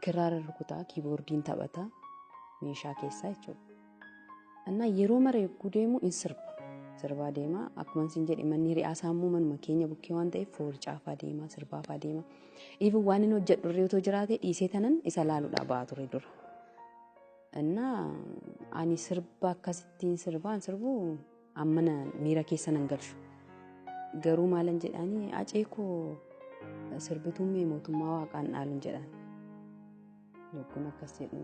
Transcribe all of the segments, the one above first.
kiraara rukutaa kiiboordiin taphata meeshaa keessaa jechuudha. Anna yeroo mara eeguu deemu in sirbaa deema akkuma sin jedhe manni ri'aasaa immoo manuma keenya bukkee waan ta'eef foorcaafaa deema sirbaafaa deema. Even waan inni hojjedhu irree otoo jiraate dhiisee tanan isa laaluudhaa ba'aa ture dura. Anna ani sirba akkasittiin sirbaan sirbu ammana miira keessa nan galchu. Garuu maalan jedhanii aceekoo sirbituun mee mootummaa waaqaan dhaaluun jedhan. Yookuun akkas jedhu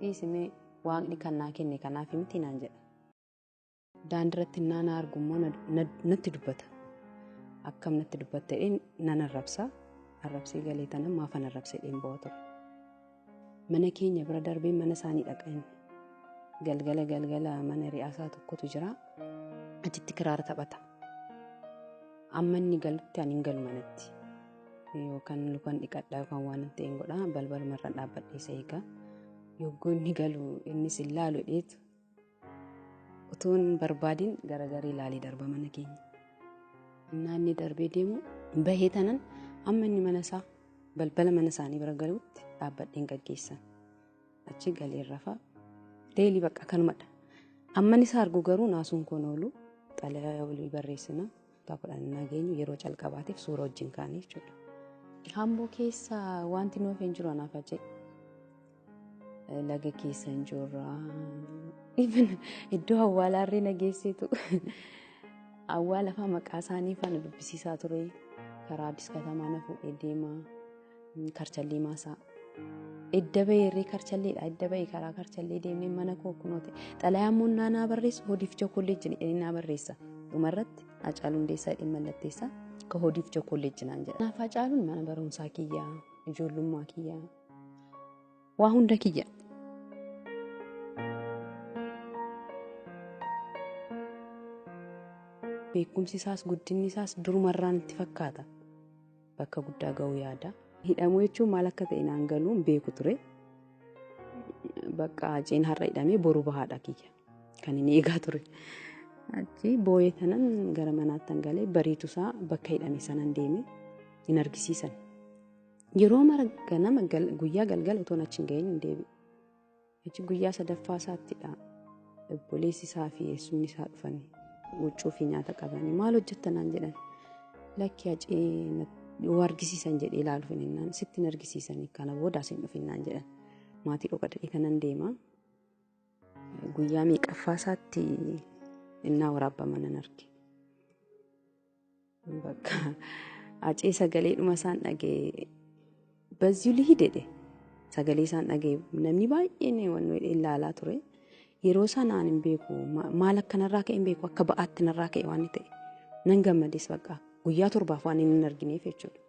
dhiisimee waaqni kan naa kenne kanaaf miti naan jedha. Daandiratti naana argummoo natti dubbata. Akkam natti dubbatta jedheen nan arrabsa. Arrabsee galee tanan maafan arrabsee dheen ba'aa ture. Mana keenya bira darbee mana isaanii dhaqan. Galgala mana ri'aasaa tokkotu jira. Achitti kiraara taphata. Amma inni galutti ani hin galu manatti. Yookaan lukaan dhiqadhaa yookaan waan hin ta'in godha balbalumarra dhaabbadhee isa eega. Yogguu inni galu innis hin laalu dheetu. Utuun barbaadin garagarii ilaalee darba mana keenya. Naanni darbee deemu bahee tanan amma inni mana isaa balbala mana isaanii bira galuutti dhaabbadheen gaggeessan. Achi galee rafaa deelii bakka kanumadha. Amma isa argu garuu naasuun kun oolu xalayaa walii barreessina. Taphadhaan nageenyu yeroo calqabaatiif suura wajjin kaanii jechuudha. Hamboo keessa wanti nuuf hin jiru anaaf ajee. Laga keessa hin jirra. Iddoo awwaalaa irree nageessitu. Awwaala fa'aa maqaa isaanii faana dubbisiisaa ture. Karaa diskatamaa na fuudhee deema. Karchallee maasaa. Edda bahee irree karchalleedha. Edda bahee karaa karchallee deemnee mana koo kunuuti. Xalayaa immoo naanaa barreessu hodiif kolleejjii jedhanii naa barreessa. Dhumarratti hacaaluu hundeessaa jedhee mallatteessa. Ka hodiif kolleejjii naan jedha. Naaf hacaaluun mana barumsaa kiyyaa, ijoollummaa kiyyaa. Waa hunda kiyya. Beekumsi isaas guddinni isaas durumarraan itti fakkaata. Bakka guddaa ga'uu yaada. Hidhamuu jechuun maal akka ta'e naan galuun beeku ture. Bakka ajeen har'a hidhamee boru bahaadha kiyya. Kan inni eegaa ture. Achi booyee tanan gara manaatti galee bariitu isaa bakka hidhame sanan deeme hin argisiisan. Yeroo mara ganama guyyaa galgala utuu achi hin gahin hin deebi'u. Achi guyyaa sadaffaa isaattidha. Obboleessi isaa fi eessumni isaa dhufanii huccuu fi nyaata qabanii maal hojjettanaan jedhan. Lakki acee argisiisan jedhee ilaaluuf hin sitti hin argisiisan kana boodaas hin dhufinnaan jedhan. Maatii dhokadhee kanan deema. Guyyaa meeqaffaa isaatti innaa waraabbaman nan arge. Bakka acee sagalee dhuma isaan dhagee bazzii hidhedhe. Sagalee isaan dhagee namni baay'een waan ilaalaa ture. Yeroo sanaan hin beeku maal akkanarraa ka'e hin beeku akka ba'aatti narraa ka'e waan ta'e. Nan gammades bakka guyyaa torbaaf waan hin argineef jechuudha.